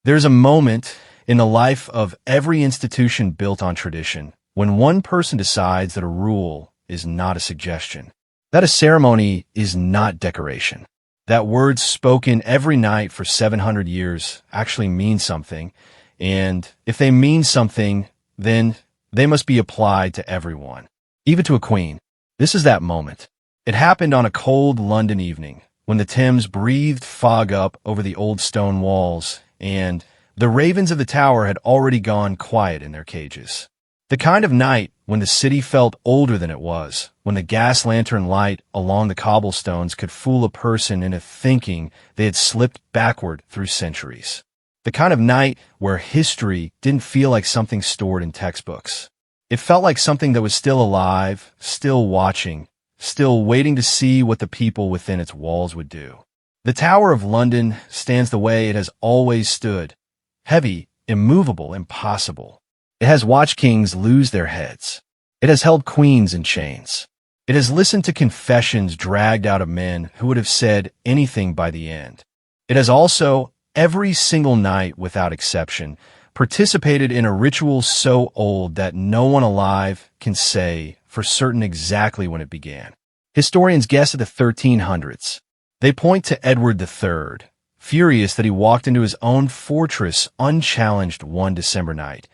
There's a moment in the life of every institution built on tradition when one person decides that a rule is not a suggestion, that a ceremony is not decoration, that words spoken every night for 700 years actually mean something, and if they mean something, then they must be applied to everyone, even to a queen. This is that moment. It happened on a cold London evening when the Thames breathed fog up over the old stone walls and the ravens of the tower had already gone quiet in their cages. The kind of night when the city felt older than it was, when the gas lantern light along the cobblestones could fool a person into thinking they had slipped backward through centuries. The kind of night where history didn't feel like something stored in textbooks. It felt like something that was still alive, still watching, still waiting to see what the people within its walls would do. The Tower of London stands the way it has always stood, heavy, immovable, impossible. It has watched kings lose their heads. It has held queens in chains. It has listened to confessions dragged out of men who would have said anything by the end. It has also, every single night without exception, participated in a ritual so old that no one alive can say for certain exactly when it began. Historians guess at the 1300s. They point to Edward III, furious that he walked into his own fortress unchallenged one December night,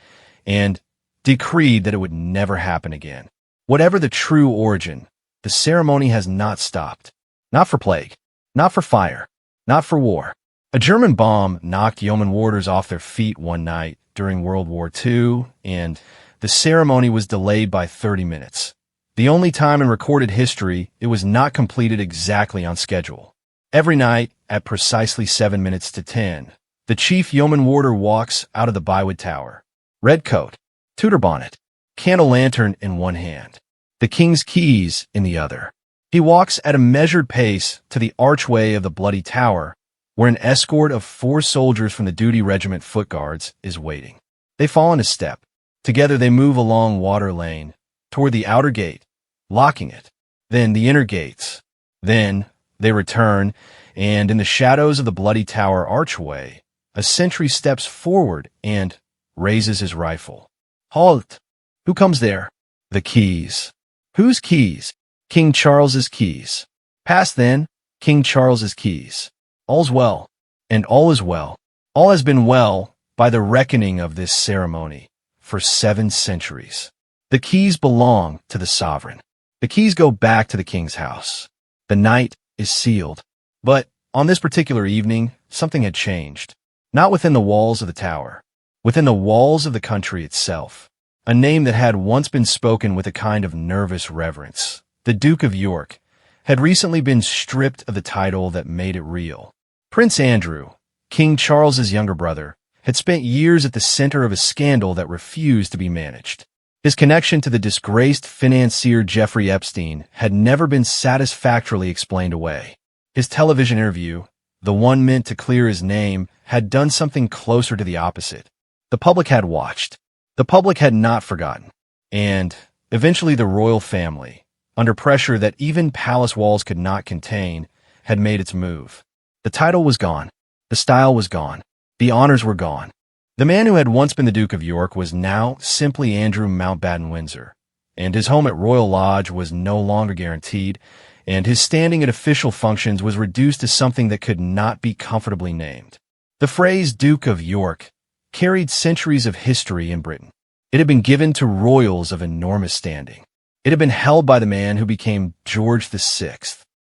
and decreed that it would never happen again. Whatever the true origin, the ceremony has not stopped. Not for plague, not for fire, not for war. A German bomb knocked yeoman warders off their feet one night during World War II, and the ceremony was delayed by 30 minutes. The only time in recorded history it was not completed exactly on schedule. Every night, at precisely 7 minutes to 10, the chief yeoman warder walks out of the Bywood Tower. Red coat, Tudor bonnet, candle lantern in one hand, the king's keys in the other. He walks at a measured pace to the archway of the Bloody Tower, where an escort of 4 soldiers from the Duty Regiment Foot Guards is waiting. They fall into step. Together they move along Water Lane, toward the outer gate, locking it, then the inner gates. Then they return, and in the shadows of the Bloody Tower archway, a sentry steps forward and raises his rifle. Halt! Who comes there? The keys. Whose keys? King Charles's keys. Pass then, King Charles's keys. All's well, and all is well. All has been well by the reckoning of this ceremony for 7 centuries. The keys belong to the sovereign. The keys go back to the king's house. The night is sealed. But on this particular evening, something had changed. Not within the walls of the tower, within the walls of the country itself. A name that had once been spoken with a kind of nervous reverence, the Duke of York, had recently been stripped of the title that made it real. Prince Andrew, King Charles's younger brother, had spent years at the center of a scandal that refused to be managed. His connection to the disgraced financier Jeffrey Epstein had never been satisfactorily explained away. His television interview, the one meant to clear his name, had done something closer to the opposite. The public had watched. The public had not forgotten. And eventually the royal family, under pressure that even palace walls could not contain, had made its move. The title was gone. The style was gone. The honors were gone. The man who had once been the Duke of York was now simply Andrew Mountbatten Windsor, and his home at Royal Lodge was no longer guaranteed, and his standing at official functions was reduced to something that could not be comfortably named. The phrase Duke of York carried centuries of history in Britain. It had been given to royals of enormous standing. It had been held by the man who became George VI,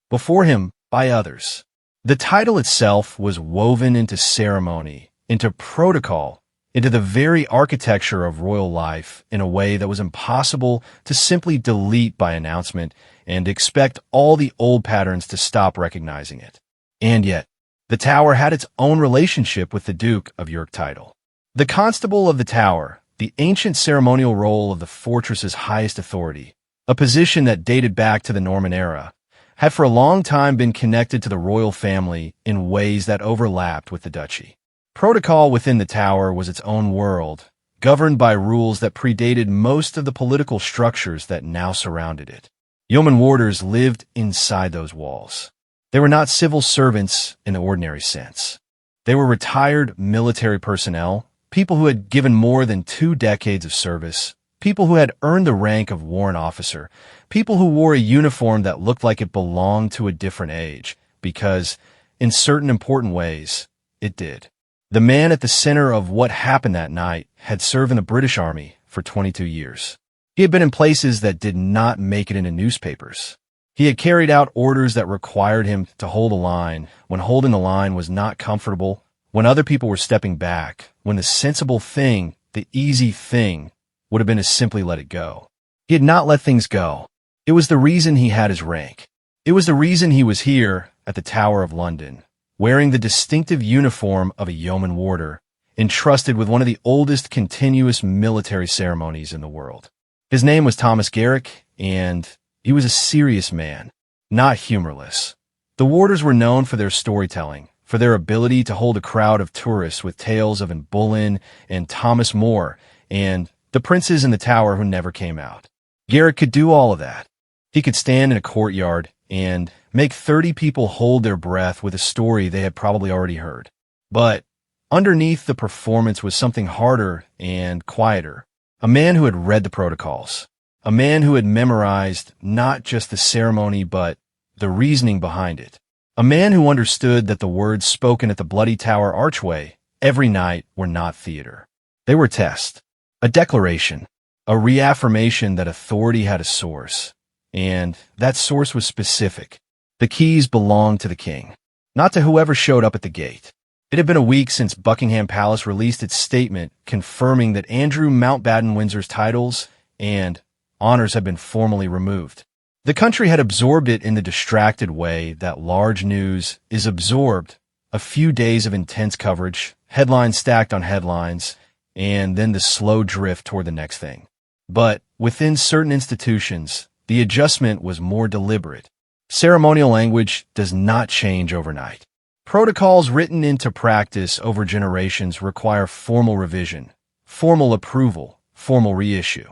before him by others. The title itself was woven into ceremony, into protocol, into the very architecture of royal life in a way that was impossible to simply delete by announcement and expect all the old patterns to stop recognizing it. And yet, the Tower had its own relationship with the Duke of York title. The Constable of the Tower, the ancient ceremonial role of the fortress's highest authority, a position that dated back to the Norman era, had for a long time been connected to the royal family in ways that overlapped with the duchy. Protocol within the Tower was its own world, governed by rules that predated most of the political structures that now surrounded it. Yeoman warders lived inside those walls. They were not civil servants in the ordinary sense. They were retired military personnel, people who had given more than 2 decades of service, people who had earned the rank of warrant officer, people who wore a uniform that looked like it belonged to a different age, because, in certain important ways, it did. The man at the center of what happened that night had served in the British Army for 22 years. He had been in places that did not make it into newspapers. He had carried out orders that required him to hold a line when holding the line was not comfortable, when other people were stepping back, when the sensible thing, the easy thing, would have been to simply let it go. He had not let things go. It was the reason he had his rank. It was the reason he was here at the Tower of London, wearing the distinctive uniform of a yeoman warder, entrusted with one of the oldest continuous military ceremonies in the world. His name was Thomas Garrick, and he was a serious man, not humorless. The warders were known for their storytelling, for their ability to hold a crowd of tourists with tales of Anne Boleyn and Thomas More and the princes in the tower who never came out. Garrick could do all of that. He could stand in a courtyard and make 30 people hold their breath with a story they had probably already heard. But underneath the performance was something harder and quieter. A man who had read the protocols. A man who had memorized not just the ceremony but the reasoning behind it. A man who understood that the words spoken at the Bloody Tower archway every night were not theater. They were tests, a declaration, a reaffirmation that authority had a source, and that source was specific. The keys belonged to the king, not to whoever showed up at the gate. It had been a week since Buckingham Palace released its statement confirming that Andrew Mountbatten Windsor's titles and honors had been formally removed. The country had absorbed it in the distracted way that large news is absorbed. A few days of intense coverage, headlines stacked on headlines, and then the slow drift toward the next thing. But within certain institutions, the adjustment was more deliberate. Ceremonial language does not change overnight. Protocols written into practice over generations require formal revision, formal approval, formal reissue.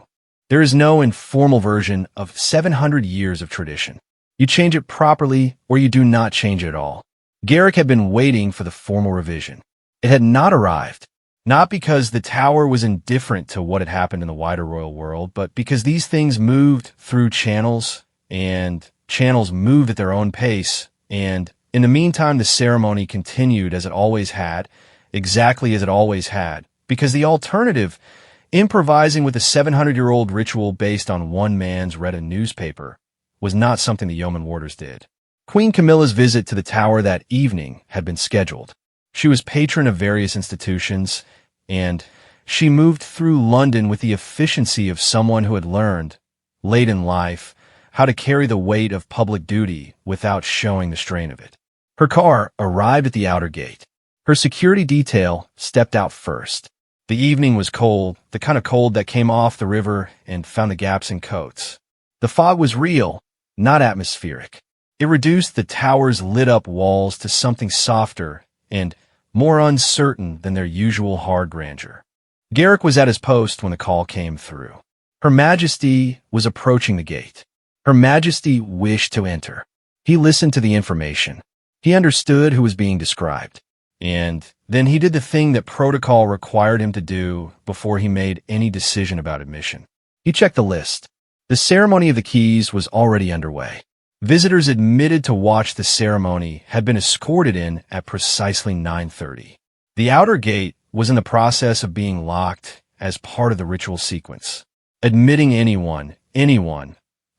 There is no informal version of 700 years of tradition. You change it properly or you do not change it at all. Garrick had been waiting for the formal revision. It had not arrived, not because the tower was indifferent to what had happened in the wider royal world, but because these things moved through channels, and channels moved at their own pace, and in the meantime the ceremony continued as it always had, exactly as it always had, because the alternative, improvising with a 700-year-old ritual based on one man's read a newspaper, was not something the yeoman warders did. Queen Camilla's visit to the tower that evening had been scheduled. She was patron of various institutions, and she moved through London with the efficiency of someone who had learned, late in life, how to carry the weight of public duty without showing the strain of it. Her car arrived at the outer gate. Her security detail stepped out first. The evening was cold, the kind of cold that came off the river and found the gaps in coats. The fog was real, not atmospheric. It reduced the tower's lit-up walls to something softer and more uncertain than their usual hard grandeur. Garrick was at his post when the call came through. Her Majesty was approaching the gate. Her Majesty wished to enter. He listened to the information. He understood who was being described. And then he did the thing that protocol required him to do before he made any decision about admission. He checked the list. The ceremony of the keys was already underway. Visitors admitted to watch the ceremony had been escorted in at precisely 9:30. The outer gate was in the process of being locked as part of the ritual sequence. Admitting anyone,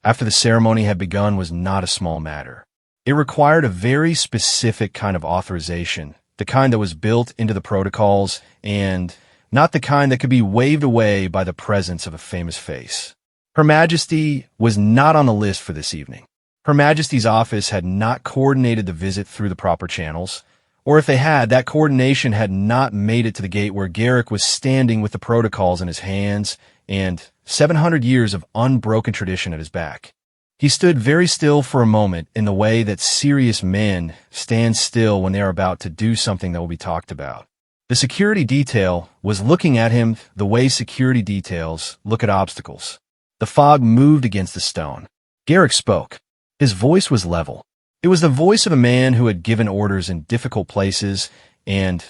after the ceremony had begun was not a small matter. It required a very specific kind of authorization, the kind that was built into the protocols, and not the kind that could be waved away by the presence of a famous face. Her Majesty was not on the list for this evening. Her Majesty's office had not coordinated the visit through the proper channels, or if they had, that coordination had not made it to the gate where Garrick was standing with the protocols in his hands and 700 years of unbroken tradition at his back. He stood very still for a moment in the way that serious men stand still when they are about to do something that will be talked about. The security detail was looking at him the way security details look at obstacles. The fog moved against the stone. Garrick spoke. His voice was level. It was the voice of a man who had given orders in difficult places and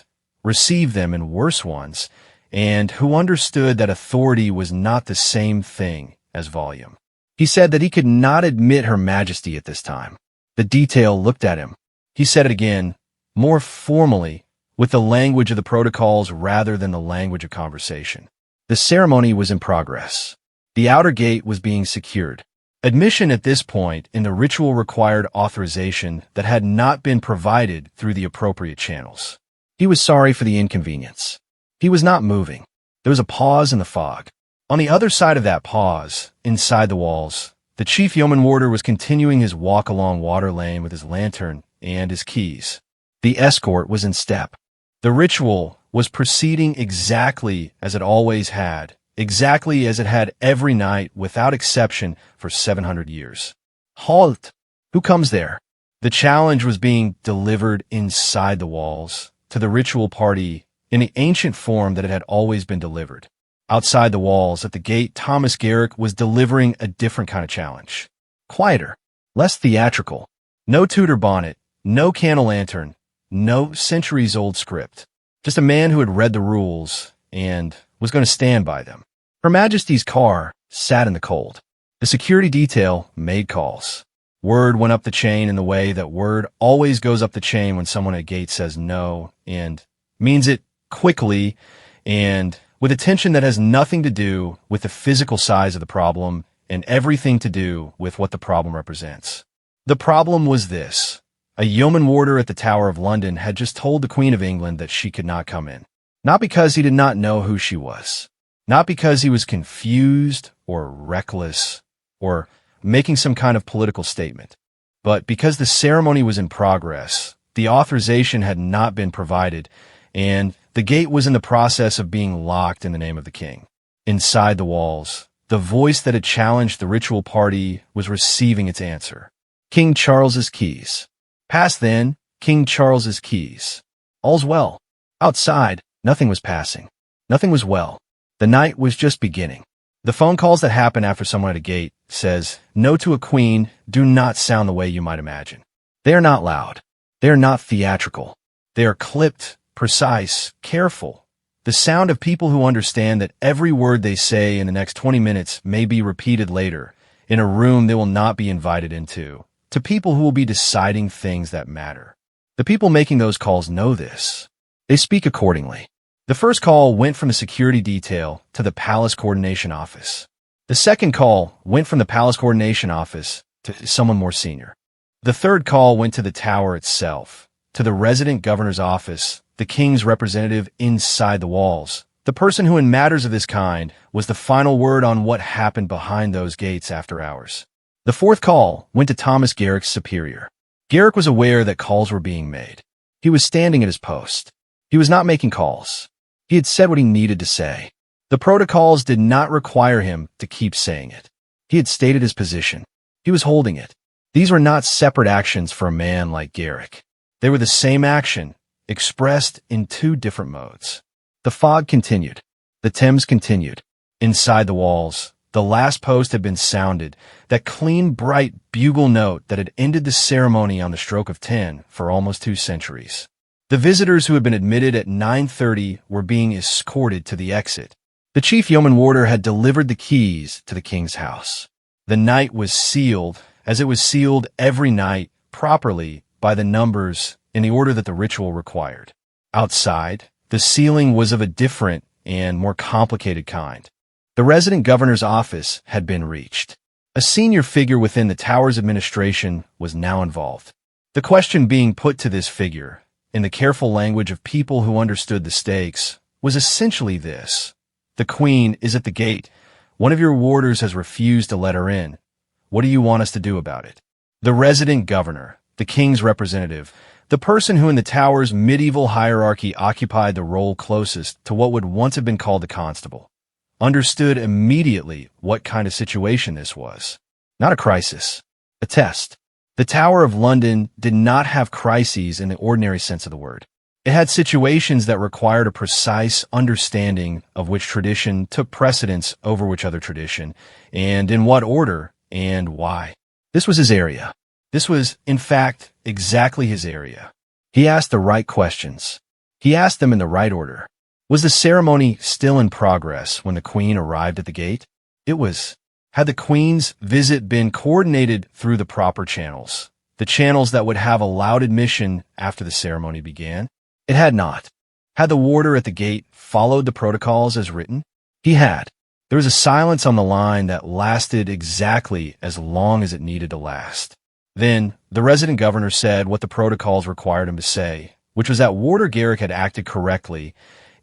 received them in worse ones, and who understood that authority was not the same thing as volume. He said that he could not admit Her Majesty at this time. The detail looked at him. He said it again, more formally, with the language of the protocols rather than the language of conversation. The ceremony was in progress. The outer gate was being secured. Admission at this point in the ritual required authorization that had not been provided through the appropriate channels. He was sorry for the inconvenience. He was not moving. There was a pause in the fog. On the other side of that pause, inside the walls, the chief yeoman warder was continuing his walk along Water Lane with his lantern and his keys. The escort was in step. The ritual was proceeding exactly as it always had, exactly as it had every night without exception for 700 years. Halt! Who comes there? The challenge was being delivered inside the walls to the ritual party in the ancient form that it had always been delivered. Outside the walls, at the gate, Thomas Garrick was delivering a different kind of challenge. Quieter, less theatrical. No Tudor bonnet, no candle lantern, no centuries-old script. Just a man who had read the rules and was going to stand by them. Her Majesty's car sat in the cold. The security detail made calls. Word went up the chain in the way that word always goes up the chain when someone at gate says no and means it quickly and with attention that has nothing to do with the physical size of the problem and everything to do with what the problem represents. The problem was this. A yeoman warder at the Tower of London had just told the Queen of England that she could not come in. Not because he did not know who she was. Not because he was confused or reckless or making some kind of political statement. But because the ceremony was in progress, the authorization had not been provided, and the gate was in the process of being locked in the name of the king. Inside the walls, the voice that had challenged the ritual party was receiving its answer. King Charles's keys. Pass then, King Charles's keys. All's well. Outside, nothing was passing. Nothing was well. The night was just beginning. The phone calls that happen after someone at a gate says, no to a queen, do not sound the way you might imagine. They are not loud. They are not theatrical. They are clipped, precise, careful. The sound of people who understand that every word they say in the next 20 minutes may be repeated later in a room they will not be invited into, to people who will be deciding things that matter. The people making those calls know this. They speak accordingly. The first call went from the security detail to the Palace Coordination Office. The second call went from the Palace Coordination Office to someone more senior. The third call went to the tower itself, to the resident governor's office, the king's representative inside the walls, the person who in matters of this kind was the final word on what happened behind those gates after hours. The fourth call went to Thomas Garrick's superior. Garrick was aware that calls were being made. He was standing at his post. He was not making calls. He had said what he needed to say. The protocols did not require him to keep saying it. He had stated his position. He was holding it. These were not separate actions for a man like Garrick. They were the same action, expressed in two different modes. The fog continued. The Thames continued. Inside the walls, the last post had been sounded, that clean, bright bugle note that had ended the ceremony on the stroke of 10 for almost 2 centuries. The visitors who had been admitted at 9:30 were being escorted to the exit. The chief yeoman warder had delivered the keys to the king's house. The night was sealed, as it was sealed every night, properly, by the numbers in the order that the ritual required. Outside, the sealing was of a different and more complicated kind. The resident governor's office had been reached. A senior figure within the tower's administration was now involved. The question being put to this figure, in the careful language of people who understood the stakes, was essentially this. The queen is at the gate. One of your warders has refused to let her in. What do you want us to do about it? The resident governor, the king's representative, the person who in the tower's medieval hierarchy occupied the role closest to what would once have been called the constable, understood immediately what kind of situation this was. Not a crisis, a test. The Tower of London did not have crises in the ordinary sense of the word. It had situations that required a precise understanding of which tradition took precedence over which other tradition, and in what order, and why. This was his area. This was, in fact, exactly his area. He asked the right questions. He asked them in the right order. Was the ceremony still in progress when the Queen arrived at the gate? It was. Had the Queen's visit been coordinated through the proper channels, the channels that would have allowed admission after the ceremony began? It had not. Had the warder at the gate followed the protocols as written? He had. There was a silence on the line that lasted exactly as long as it needed to last. Then, the resident governor said what the protocols required him to say, which was that Warder Garrick had acted correctly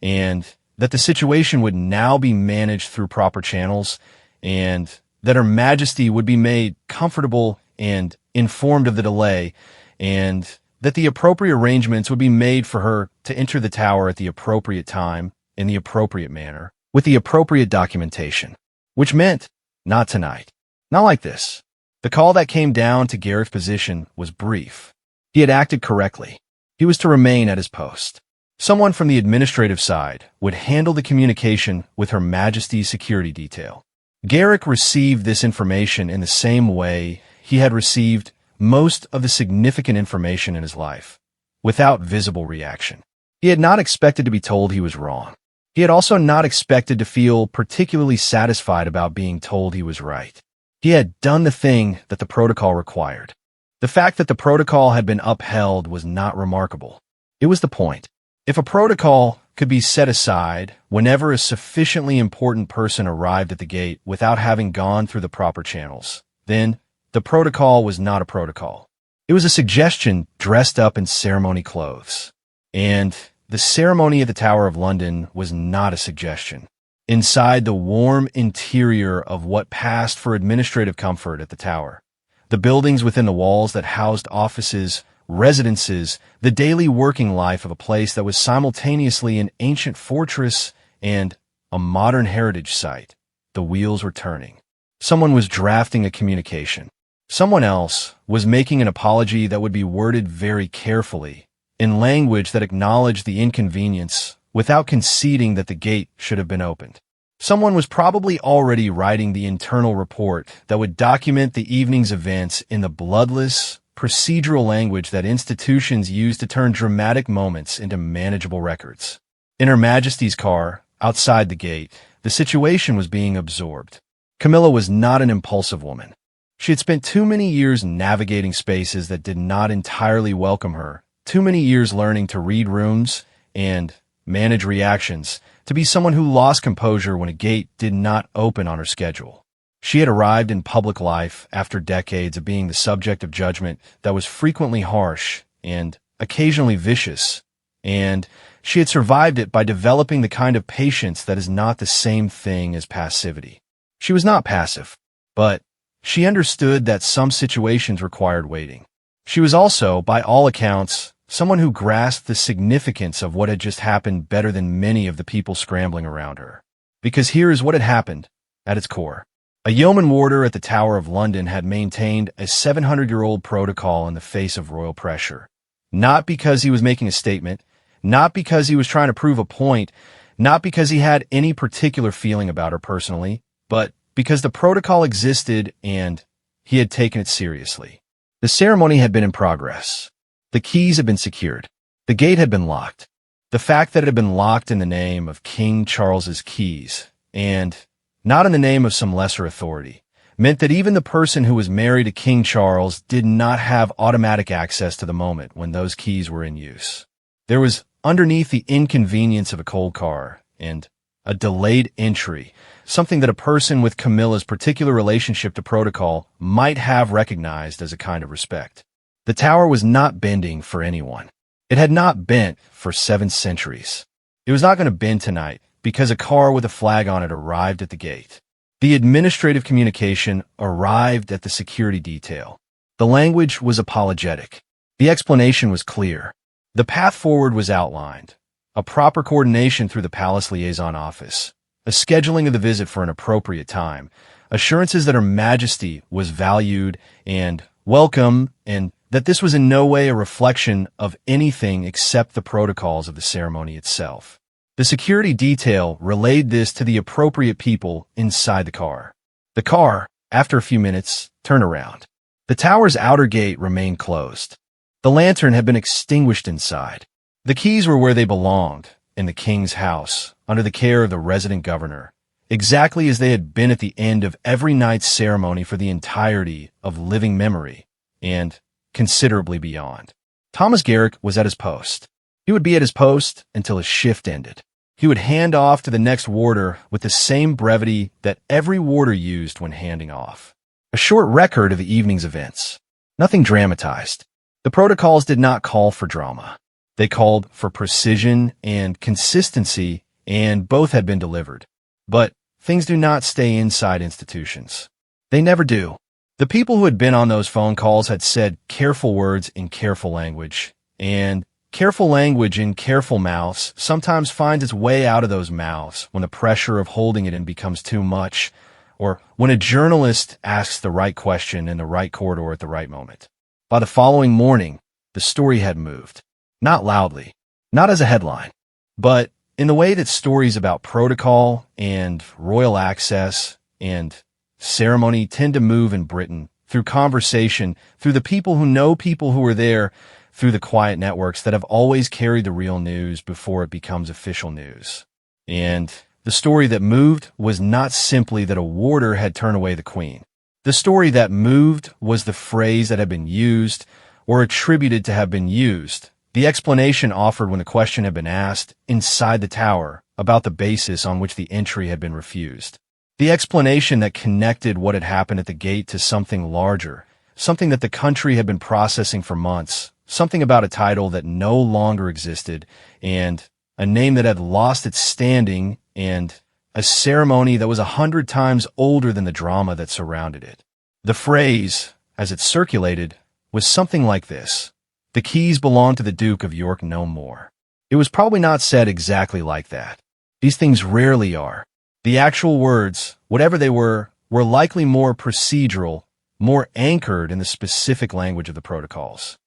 and that the situation would now be managed through proper channels and that Her Majesty would be made comfortable and informed of the delay and that the appropriate arrangements would be made for her to enter the tower at the appropriate time, in the appropriate manner, with the appropriate documentation. Which meant, not tonight. Not like this. The call that came down to Garrick's position was brief. He had acted correctly. He was to remain at his post. Someone from the administrative side would handle the communication with Her Majesty's security detail. Garrick received this information in the same way he had received most of the significant information in his life, without visible reaction. He had not expected to be told he was wrong. He had also not expected to feel particularly satisfied about being told he was right. He had done the thing that the protocol required. The fact that the protocol had been upheld was not remarkable. It was the point. If a protocol could be set aside whenever a sufficiently important person arrived at the gate without having gone through the proper channels, then the protocol was not a protocol. It was a suggestion dressed up in ceremony clothes. And the ceremony at the Tower of London was not a suggestion. Inside the warm interior of what passed for administrative comfort at the tower, the buildings within the walls that housed offices, residences, the daily working life of a place that was simultaneously an ancient fortress and a modern heritage site, the wheels were turning. Someone was drafting a communication. Someone else was making an apology that would be worded very carefully, in language that acknowledged the inconvenience without conceding that the gate should have been opened. Someone was probably already writing the internal report that would document the evening's events in the bloodless, procedural language that institutions use to turn dramatic moments into manageable records. In Her Majesty's car, outside the gate, the situation was being absorbed. Camilla was not an impulsive woman. She had spent too many years navigating spaces that did not entirely welcome her, too many years learning to read rooms and manage reactions, to be someone who lost composure when a gate did not open on her schedule. She had arrived in public life after decades of being the subject of judgment that was frequently harsh and occasionally vicious, and she had survived it by developing the kind of patience that is not the same thing as passivity. She was not passive, but she understood that some situations required waiting. She was also, by all accounts, someone who grasped the significance of what had just happened better than many of the people scrambling around her. Because here is what had happened, at its core. A yeoman warder at the Tower of London had maintained a 700-year-old protocol in the face of royal pressure. Not because he was making a statement, not because he was trying to prove a point, not because he had any particular feeling about her personally, but because the protocol existed and he had taken it seriously. The ceremony had been in progress. The keys had been secured. The gate had been locked. The fact that it had been locked in the name of King Charles's keys, and not in the name of some lesser authority, meant that even the person who was married to King Charles did not have automatic access to the moment when those keys were in use. There was, underneath the inconvenience of a cold car and a delayed entry, something that a person with Camilla's particular relationship to protocol might have recognized as a kind of respect. The tower was not bending for anyone. It had not bent for 7 centuries. It was not going to bend tonight because a car with a flag on it arrived at the gate. The administrative communication arrived at the security detail. The language was apologetic. The explanation was clear. The path forward was outlined. A proper coordination through the palace liaison office. A scheduling of the visit for an appropriate time. Assurances that Her Majesty was valued and welcome, and that this was in no way a reflection of anything except the protocols of the ceremony itself. The security detail relayed this to the appropriate people inside the car. The car, after a few minutes, turned around. The tower's outer gate remained closed. The lantern had been extinguished inside. The keys were where they belonged, in the king's house, under the care of the resident governor, exactly as they had been at the end of every night's ceremony for the entirety of living memory, and considerably beyond. Thomas Garrick was at his post. He would be at his post until his shift ended. He would hand off to the next warder with the same brevity that every warder used when handing off. A short record of the evening's events. Nothing dramatized. The protocols did not call for drama. They called for precision and consistency, and both had been delivered. But things do not stay inside institutions. They never do. The people who had been on those phone calls had said careful words in careful language, and careful language in careful mouths sometimes finds its way out of those mouths when the pressure of holding it in becomes too much, or when a journalist asks the right question in the right corridor at the right moment. By the following morning, the story had moved. Not loudly, not as a headline, but in the way that stories about protocol and royal access and ceremony tend to move in Britain, through conversation, through the people who were there, through the quiet networks that have always carried the real news before it becomes official news. And the story that moved was not simply that a warder had turned away the queen. The story that moved was the phrase that had been used or attributed to have been used, the explanation offered when the question had been asked inside the tower about the basis on which the entry had been refused. The explanation that connected what had happened at the gate to something larger, something that the country had been processing for months, something about a title that no longer existed, and a name that had lost its standing, and a ceremony that was 100 times older than the drama that surrounded it. The phrase, as it circulated, was something like this: "The keys belong to the Duke of York no more." It was probably not said exactly like that. These things rarely are. The actual words, whatever they were likely more procedural, more anchored in the specific language of the protocols.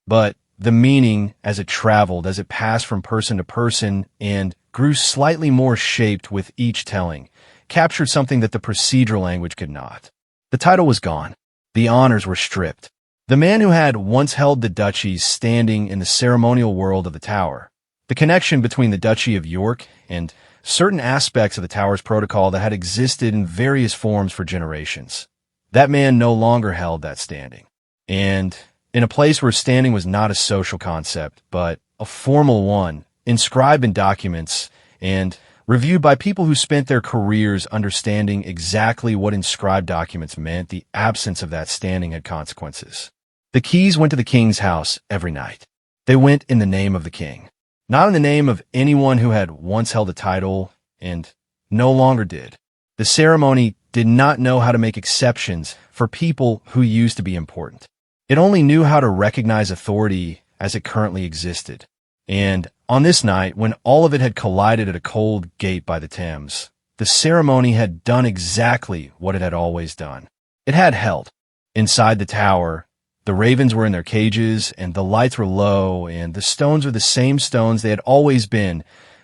But the meaning, as it traveled, as it passed from person to person and grew slightly more shaped with each telling, captured something that the procedural language could not. The title was gone. The honors were stripped. The man who had once held the duchies standing in the ceremonial world of the tower, the connection between the Duchy of York and certain aspects of the tower's protocol that had existed in various forms for generations. That man no longer held that standing. And in a place where standing was not a social concept, but a formal one, inscribed in documents and reviewed by people who spent their careers understanding exactly what inscribed documents meant, the absence of that standing had consequences. The keys went to the king's house every night. They went in the name of the king, not in the name of anyone who had once held a title and no longer did. The ceremony did not know how to make exceptions for people who used to be important. It only knew how to recognize authority as it currently existed. And on this night, when all of it had collided at a cold gate by the Thames, the ceremony had done exactly what it had always done. It had held. Inside the tower, the ravens were in their cages, and the lights were low, and the stones were the same stones they had always been,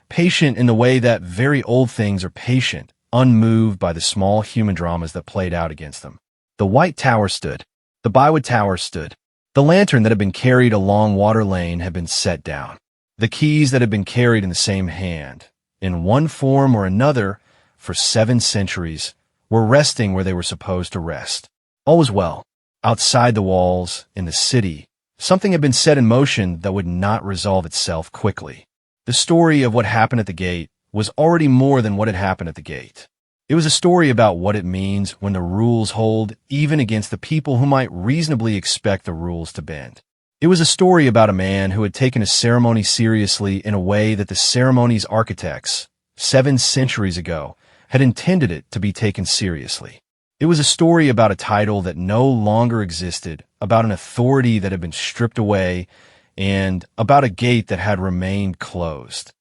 patient in the way that very old things are patient, unmoved by the small human dramas that played out against them. The white tower stood. The Bywood Tower stood. The lantern that had been carried along Water Lane had been set down. The keys that had been carried in the same hand, in one form or another, for 7 centuries, were resting where they were supposed to rest. All was well. Outside the walls, in the city, something had been set in motion that would not resolve itself quickly. The story of what happened at the gate was already more than what had happened at the gate. It was a story about what it means when the rules hold, even against the people who might reasonably expect the rules to bend. It was a story about a man who had taken a ceremony seriously in a way that the ceremony's architects, 7 centuries ago, had intended it to be taken seriously. It was a story about a title that no longer existed, about an authority that had been stripped away, and about a gate that had remained closed.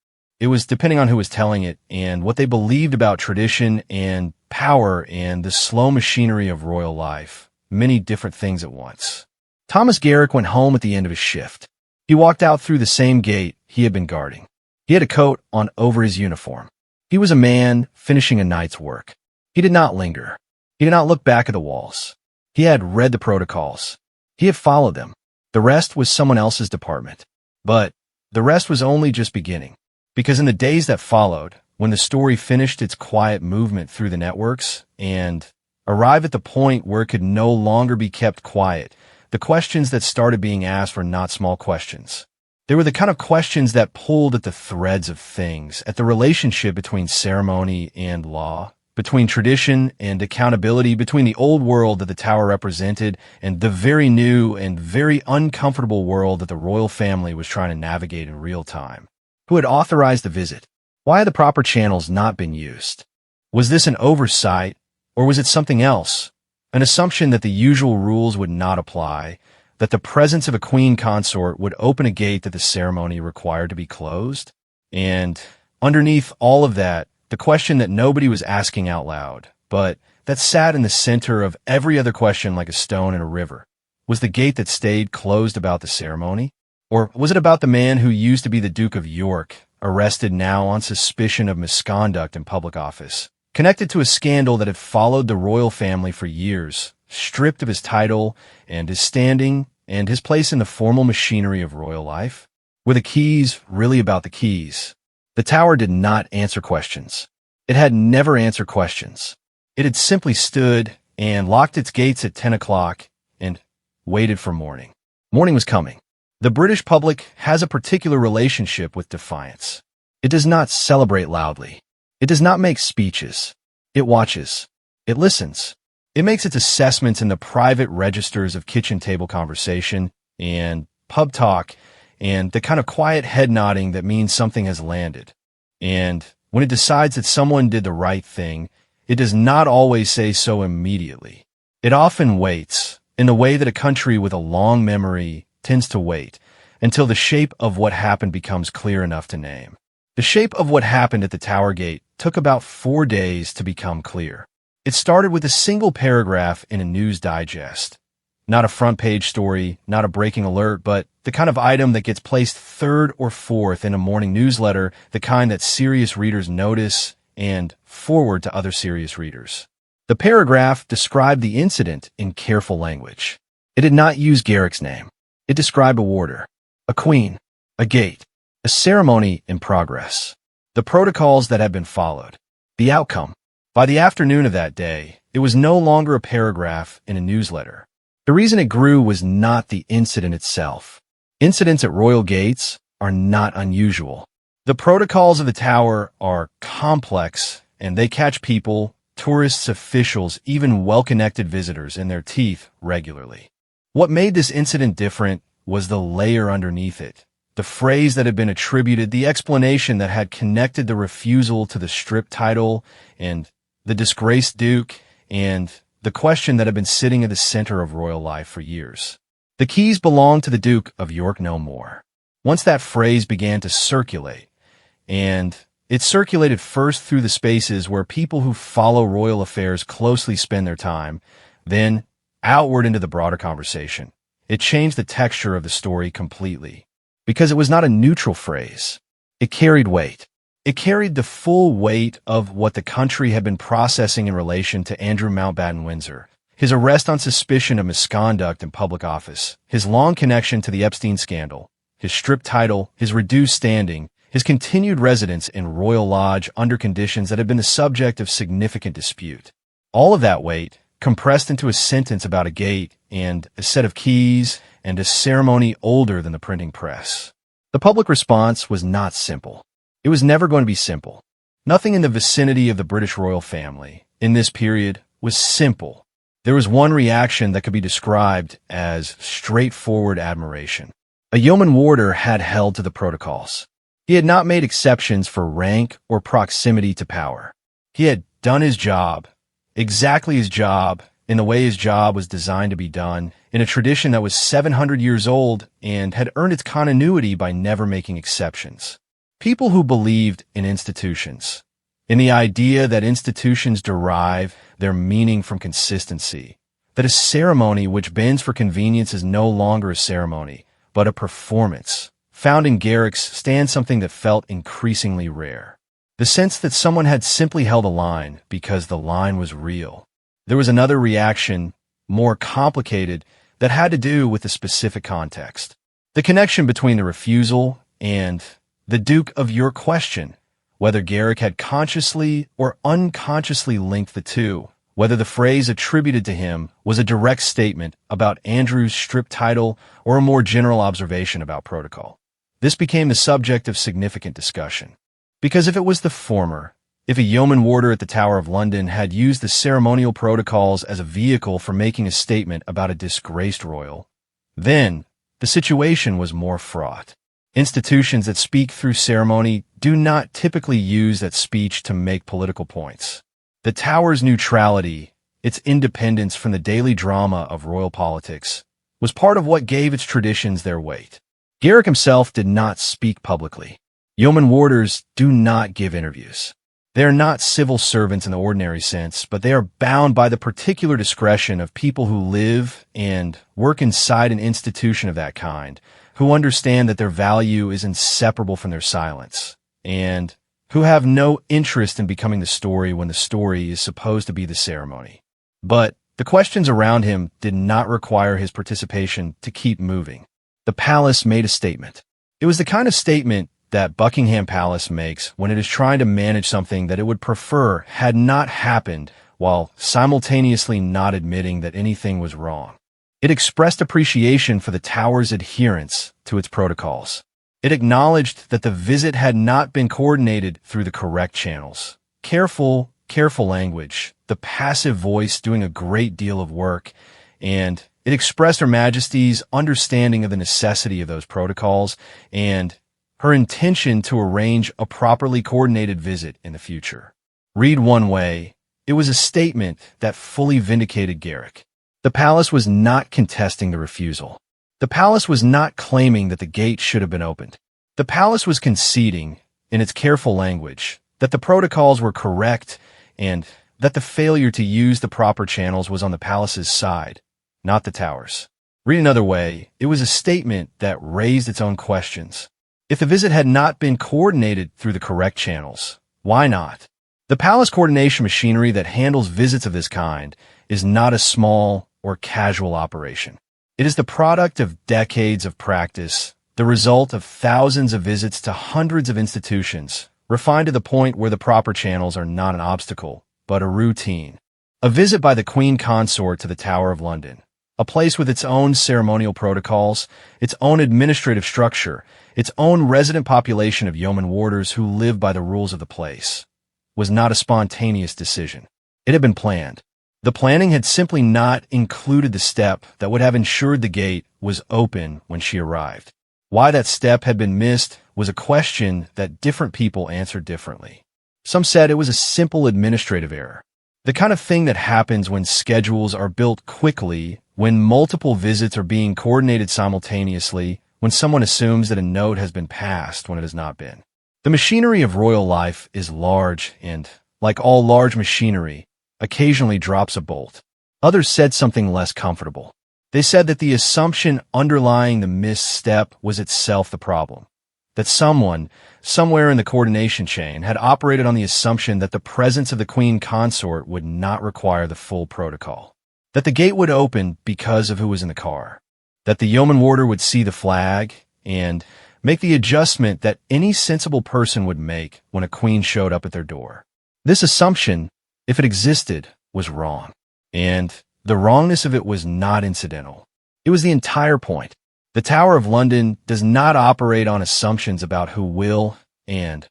It was, depending on who was telling it and what they believed about tradition and power and the slow machinery of royal life, many different things at once. Thomas Garrick went home at the end of his shift. He walked out through the same gate he had been guarding. He had a coat on over his uniform. He was a man finishing a night's work. He did not linger. He did not look back at the walls. He had read the protocols. He had followed them. The rest was someone else's department. But The rest was only just beginning. Because in the days that followed, when the story finished its quiet movement through the networks and arrived at the point where it could no longer be kept quiet, the questions that started being asked were not small questions. They were the kind of questions that pulled at the threads of things, at the relationship between ceremony and law, between tradition and accountability, between the old world that the tower represented and the very new and very uncomfortable world that the royal family was trying to navigate in real time. Who had authorized the visit? Why had the proper channels not been used? Was this an oversight, or was it something else? An assumption that the usual rules would not apply, that the presence of a queen consort would open a gate that the ceremony required to be closed? And underneath all of that, the question that nobody was asking out loud, but that sat in the center of every other question like a stone in a river. Was the gate that stayed closed about the ceremony? Or was it about the man who used to be the Duke of York, arrested now on suspicion of misconduct in public office, connected to a scandal that had followed the royal family for years, stripped of his title and his standing and his place in the formal machinery of royal life? Were the keys really about the keys? The tower did not answer questions. It had never answered questions. It had simply stood and locked its gates at 10 o'clock and waited for morning. Morning was coming. The British public has a particular relationship with defiance. It does not celebrate loudly. It does not make speeches. It watches. It listens. It makes its assessments in the private registers of kitchen table conversation and pub talk and the kind of quiet head nodding that means something has landed. And when it decides that someone did the right thing, it does not always say so immediately. It often waits, in the way that a country with a long memory tends to wait, until the shape of what happened becomes clear enough to name. The shape of what happened at the Tower Gate took about 4 days to become clear. It started with a single paragraph in a news digest. Not a front-page story, not a breaking alert, but the kind of item that gets placed third or fourth in a morning newsletter, the kind that serious readers notice and forward to other serious readers. The paragraph described the incident in careful language. It did not use Garrick's name. It described a warder, a queen, a gate, a ceremony in progress, the protocols that had been followed, the outcome. By the afternoon of that day, it was no longer a paragraph in a newsletter. The reason it grew was not the incident itself. Incidents at royal gates are not unusual. The protocols of the tower are complex, and they catch people, tourists, officials, even well-connected visitors in their teeth regularly. What made this incident different was the layer underneath it, the phrase that had been attributed, the explanation that had connected the refusal to the strip title and the disgraced duke and the question that had been sitting at the center of royal life for years. The keys belonged to the Duke of York no more. Once that phrase began to circulate, and it circulated first through the spaces where people who follow royal affairs closely spend their time, then outward into the broader conversation. It changed the texture of the story completely, because it was not a neutral phrase. It carried weight. It carried the full weight of what the country had been processing in relation to Andrew Mountbatten Windsor, his arrest on suspicion of misconduct in public office, his long connection to the Epstein scandal, his stripped title, his reduced standing, his continued residence in Royal Lodge under conditions that had been the subject of significant dispute. All of that weight compressed into a sentence about a gate and a set of keys and a ceremony older than the printing press. The public response was not simple. It was never going to be simple. Nothing in the vicinity of the British royal family in this period was simple. There was one reaction that could be described as straightforward admiration. A yeoman warder had held to the protocols. He had not made exceptions for rank or proximity to power. He had done his job, exactly his job, in the way his job was designed to be done, in a tradition that was 700 years old and had earned its continuity by never making exceptions. People who believed in institutions, in the idea that institutions derive their meaning from consistency, that a ceremony which bends for convenience is no longer a ceremony, but a performance, found in Garrick's stand something that felt increasingly rare. The sense that someone had simply held a line because the line was real. There was another reaction, more complicated, that had to do with the specific context. The connection between the refusal and the Duke of your question, whether Garrick had consciously or unconsciously linked the two, whether the phrase attributed to him was a direct statement about Andrew's strip title or a more general observation about protocol. This became the subject of significant discussion. Because if it was the former, if a yeoman warder at the Tower of London had used the ceremonial protocols as a vehicle for making a statement about a disgraced royal, then the situation was more fraught. Institutions that speak through ceremony do not typically use that speech to make political points. The Tower's neutrality, its independence from the daily drama of royal politics, was part of what gave its traditions their weight. Garrick himself did not speak publicly. Yeoman warders do not give interviews. They are not civil servants in the ordinary sense, but they are bound by the particular discretion of people who live and work inside an institution of that kind, who understand that their value is inseparable from their silence, and who have no interest in becoming the story when the story is supposed to be the ceremony. But the questions around him did not require his participation to keep moving. The palace made a statement. It was the kind of statement that Buckingham Palace makes when it is trying to manage something that it would prefer had not happened, while simultaneously not admitting that anything was wrong. It expressed appreciation for the Tower's adherence to its protocols. It acknowledged that the visit had not been coordinated through the correct channels. Careful language, the passive voice doing a great deal of work, and it expressed Her Majesty's understanding of the necessity of those protocols and her intention to arrange a properly coordinated visit in the future. Read one way, it was a statement that fully vindicated Garrick. The palace was not contesting the refusal. The palace was not claiming that the gate should have been opened. The palace was conceding, in its careful language, that the protocols were correct and that the failure to use the proper channels was on the palace's side, not the Tower's. Read another way, it was a statement that raised its own questions. If the visit had not been coordinated through the correct channels, why not? The palace coordination machinery that handles visits of this kind is not a small or casual operation. It is the product of decades of practice, the result of thousands of visits to hundreds of institutions, refined to the point where the proper channels are not an obstacle, but a routine. A visit by the Queen Consort to the Tower of London, a place with its own ceremonial protocols, its own administrative structure, its own resident population of yeoman warders who live by the rules of the place, was not a spontaneous decision. It had been planned. The planning had simply not included the step that would have ensured the gate was open when she arrived. Why that step had been missed was a question that different people answered differently. Some said it was a simple administrative error, the kind of thing that happens when schedules are built quickly, when multiple visits are being coordinated simultaneously, when someone assumes that a note has been passed when it has not been. The machinery of royal life is large and, like all large machinery, occasionally drops a bolt. Others said something less comfortable. They said that the assumption underlying the missed step was itself the problem, that someone, somewhere in the coordination chain, had operated on the assumption that the presence of the Queen Consort would not require the full protocol, that the gate would open because of who was in the car, that the yeoman warder would see the flag and make the adjustment that any sensible person would make when a queen showed up at their door. This assumption, if it existed, was wrong, and the wrongness of it was not incidental. It was the entire point. The Tower of London does not operate on assumptions about who will and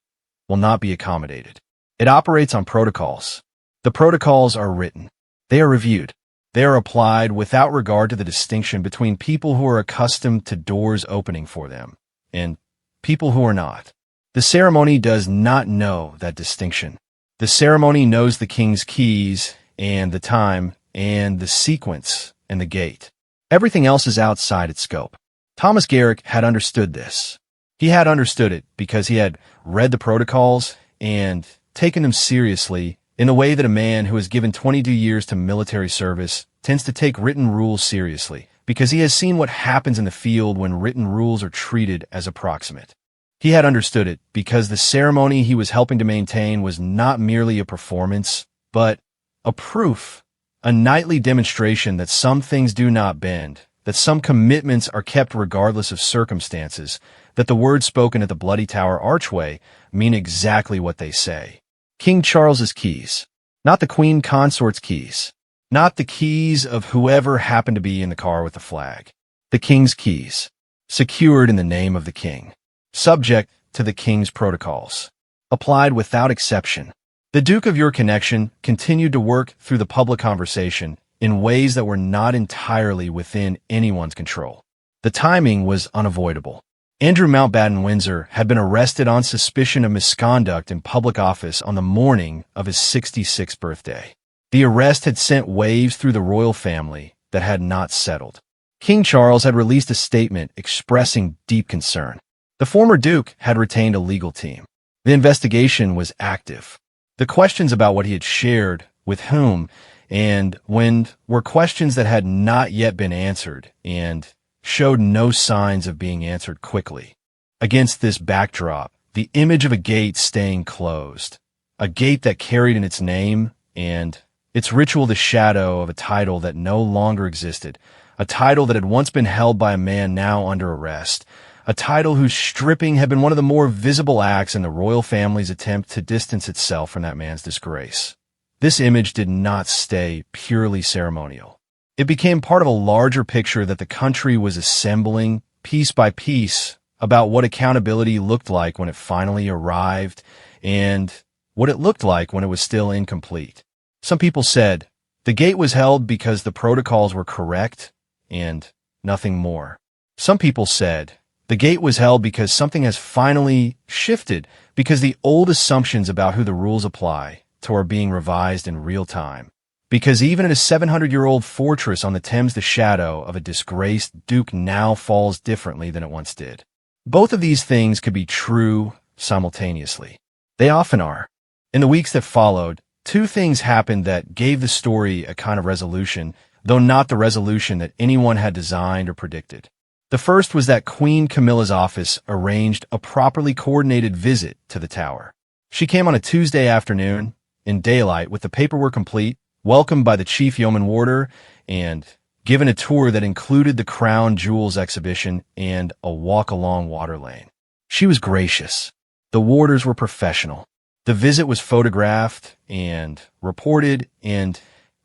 will not be accommodated. It operates on protocols. The protocols are written. They are reviewed. They are applied without regard to the distinction between people who are accustomed to doors opening for them and people who are not. The ceremony does not know that distinction. The ceremony knows the king's keys and the time and the sequence and the gate. Everything else is outside its scope. Thomas Garrick had understood this. He had understood it because he had read the protocols and taken them seriously in the way that a man who has given 22 years to military service tends to take written rules seriously, because he has seen what happens in the field when written rules are treated as approximate. He had understood it because the ceremony he was helping to maintain was not merely a performance, but a proof, a nightly demonstration that some things do not bend, that some commitments are kept regardless of circumstances, that the words spoken at the Bloody Tower archway mean exactly what they say. King Charles's keys. Not the Queen Consort's keys. Not the keys of whoever happened to be in the car with the flag. The King's keys. Secured in the name of the King. Subject to the King's protocols. Applied without exception. The Duke of Your connection continued to work through the public conversation in ways that were not entirely within anyone's control. The timing was unavoidable. Andrew Mountbatten-Windsor had been arrested on suspicion of misconduct in public office on the morning of his 66th birthday. The arrest had sent waves through the royal family that had not settled. King Charles had released a statement expressing deep concern. The former Duke had retained a legal team. The investigation was active. The questions about what he had shared, with whom, and when were questions that had not yet been answered and showed no signs of being answered quickly. Against this backdrop, the image of a gate staying closed, a gate that carried in its name and its ritual the shadow of a title that no longer existed, a title that had once been held by a man now under arrest, a title whose stripping had been one of the more visible acts in the royal family's attempt to distance itself from that man's disgrace. This image did not stay purely ceremonial. It became part of a larger picture that the country was assembling, piece by piece, about what accountability looked like when it finally arrived and what it looked like when it was still incomplete. Some people said, the gate was held because the protocols were correct and nothing more. Some people said, the gate was held because something has finally shifted, because the old assumptions about who the rules apply to are being revised in real time. Because even in a 700-year-old fortress on the Thames, the shadow of a disgraced duke now falls differently than it once did. Both of these things could be true simultaneously. They often are. In the weeks that followed, two things happened that gave the story a kind of resolution, though not the resolution that anyone had designed or predicted. The first was that Queen Camilla's office arranged a properly coordinated visit to the tower. She came on a Tuesday afternoon, in daylight, with the paperwork complete, welcomed by the chief yeoman warder, and given a tour that included the crown jewels exhibition and a walk along water lane. She was gracious. The warders were professional. The visit was photographed and reported, and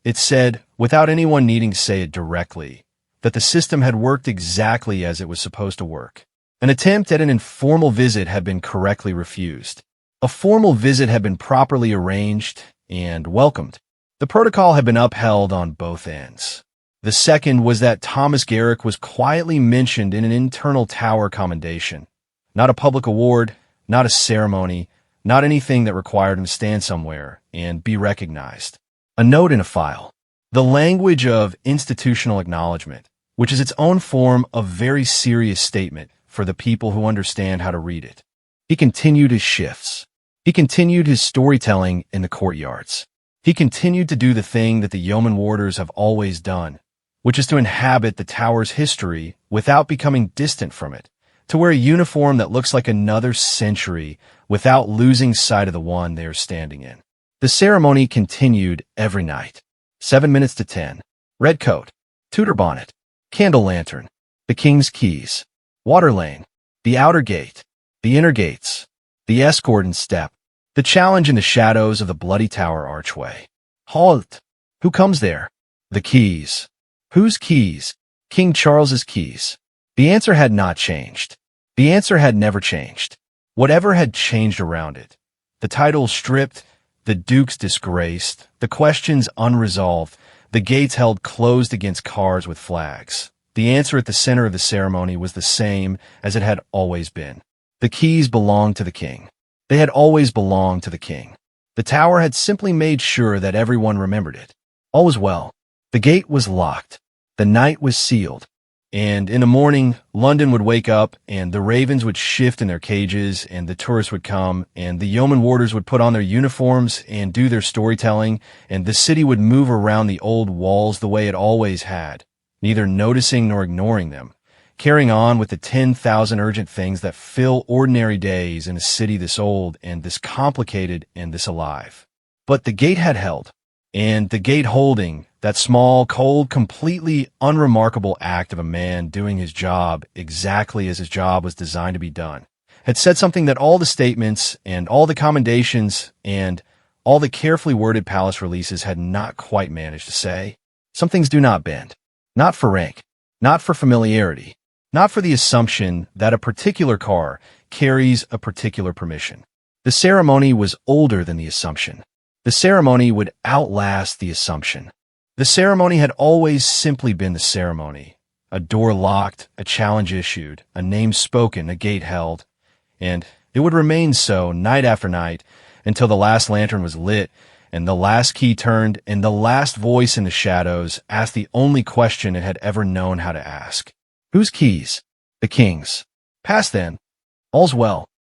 it said, without anyone needing to say it directly, that the system had worked exactly as it was supposed to work. An attempt at an informal visit had been correctly refused. A formal visit had been properly arranged and welcomed. The protocol had been upheld on both ends. The second was that Thomas Garrick was quietly mentioned in an internal tower commendation. Not a public award, not a ceremony, not anything that required him to stand somewhere and be recognized. A note in a file. The language of institutional acknowledgement, which is its own form of very serious statement for the people who understand how to read it. He continued his shifts. He continued his storytelling in the courtyards. He continued to do the thing that the yeoman warders have always done, which is to inhabit the tower's history without becoming distant from it, to wear a uniform that looks like another century without losing sight of the one they are standing in. The ceremony continued every night. 7 minutes to 10. Red coat, Tudor bonnet, candle lantern, the King's keys, water lane, the outer gate, the inner gates, the escort and step, the challenge in the shadows of the Bloody Tower archway. Halt! Who comes there? The keys. Whose keys? King Charles's keys. The answer had not changed. The answer had never changed. Whatever had changed around it. The title stripped, the dukes disgraced, the questions unresolved, the gates held closed against cars with flags. The answer at the center of the ceremony was the same as it had always been. The keys belonged to the king. They had always belonged to the king. The tower had simply made sure that everyone remembered it. All was well. The gate was locked. The night was sealed. And in the morning, London would wake up, and the ravens would shift in their cages, and the tourists would come, and the yeoman warders would put on their uniforms and do their storytelling, and the city would move around the old walls the way it always had, neither noticing nor ignoring them, carrying on with the 10,000 urgent things that fill ordinary days in a city this old and this complicated and this alive. But the gate had held, and the gate holding That small, cold, completely unremarkable act of a man doing his job exactly as his job was designed to be done had said something that all the statements and all the commendations and all the carefully worded palace releases had not quite managed to say. Some things do not bend. Not for rank. Not for familiarity. Not for the assumption that a particular car carries a particular permission. The ceremony was older than the assumption. The ceremony would outlast the assumption. The ceremony had always simply been the ceremony. A door locked, a challenge issued, a name spoken, a gate held, and it would remain so night after night until the last lantern was lit and the last key turned and the last voice in the shadows asked the only question it had ever known how to ask. Whose keys? The king's. Past then, all's well.